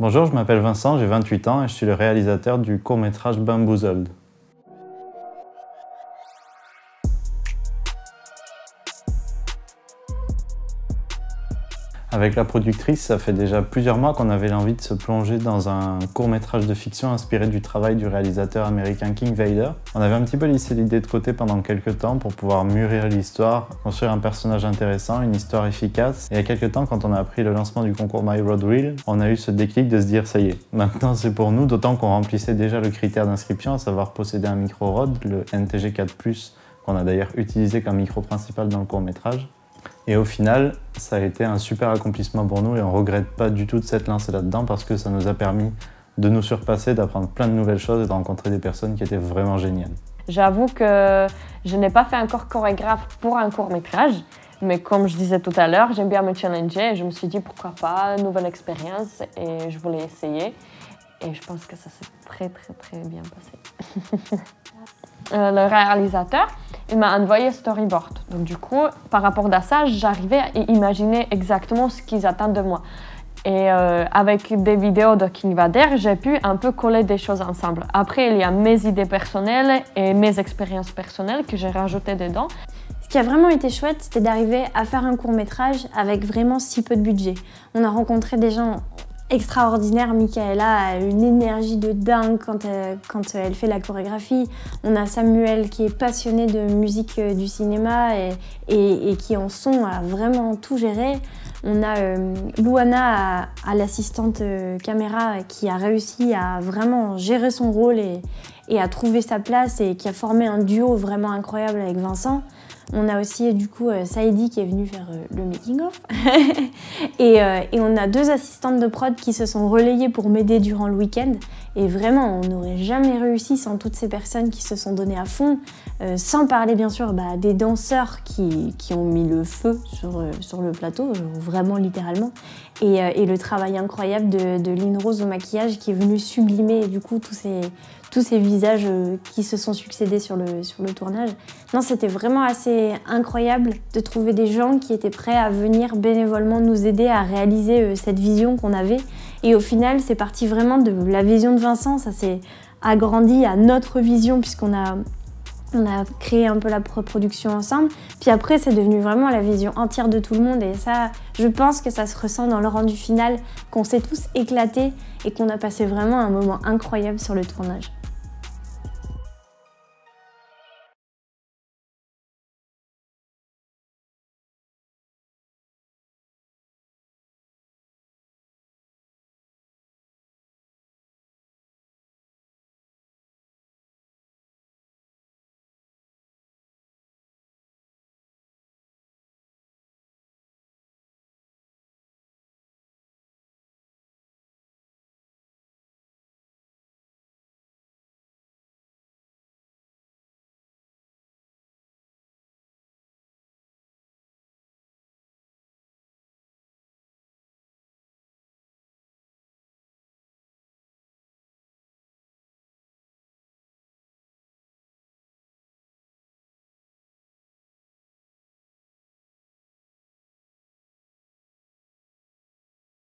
Bonjour, je m'appelle Vincent, j'ai 28 ans et je suis le réalisateur du court-métrage Bamboozled. Avec la productrice, ça fait déjà plusieurs mois qu'on avait l'envie de se plonger dans un court-métrage de fiction inspiré du travail du réalisateur américain King Vader. On avait un petit peu laissé l'idée de côté pendant quelques temps pour pouvoir mûrir l'histoire, construire un personnage intéressant, une histoire efficace. Et il y a quelques temps, quand on a appris le lancement du concours My Road Reel, on a eu ce déclic de se dire ça y est, maintenant c'est pour nous, d'autant qu'on remplissait déjà le critère d'inscription, à savoir posséder un micro Rode, le NTG 4+, qu'on a d'ailleurs utilisé comme micro principal dans le court-métrage. Et au final, ça a été un super accomplissement pour nous et on ne regrette pas du tout de s'être lancé là-dedans parce que ça nous a permis de nous surpasser, d'apprendre plein de nouvelles choses et de rencontrer des personnes qui étaient vraiment géniales. J'avoue que je n'ai pas fait encore chorégraphe pour un court-métrage, mais comme je disais tout à l'heure, j'aime bien me challenger et je me suis dit pourquoi pas, nouvelle expérience et je voulais essayer. Et je pense que ça s'est très bien passé. Le réalisateur, il m'a envoyé storyboard. Donc du coup, par rapport à ça, j'arrivais à imaginer exactement ce qu'ils attendent de moi. Et avec des vidéos de King Vader, j'ai pu un peu coller des choses ensemble. Après, il y a mes idées personnelles et mes expériences personnelles que j'ai rajoutées dedans. Ce qui a vraiment été chouette, c'était d'arriver à faire un court-métrage avec vraiment si peu de budget. On a rencontré des gens extraordinaire. Michaela a une énergie de dingue quand elle fait la chorégraphie. On a Samuel qui est passionné de musique du cinéma et qui en son a vraiment tout géré. On a Luana à l'assistante caméra qui a réussi à vraiment gérer son rôle et à trouver sa place et qui a formé un duo vraiment incroyable avec Vincent. On a aussi du coup Saïdi qui est venu faire le making-of. et on a 2 assistantes de prod qui se sont relayées pour m'aider durant le week-end. Et vraiment, on n'aurait jamais réussi sans toutes ces personnes qui se sont données à fond. Sans parler bien sûr des danseurs qui ont mis le feu sur le plateau, vraiment littéralement. Et le travail incroyable de Lynn Rose au maquillage qui est venu sublimer du coup tous ces visages qui se sont succédés sur le tournage. Non, c'était vraiment assez incroyable de trouver des gens qui étaient prêts à venir bénévolement nous aider à réaliser cette vision qu'on avait. Et au final, c'est parti vraiment de la vision de Vincent, ça s'est agrandi à notre vision puisqu'on a créé un peu la production ensemble. Puis après, c'est devenu vraiment la vision entière de tout le monde. Et ça, je pense que ça se ressent dans le rendu final, qu'on s'est tous éclatés et qu'on a passé vraiment un moment incroyable sur le tournage.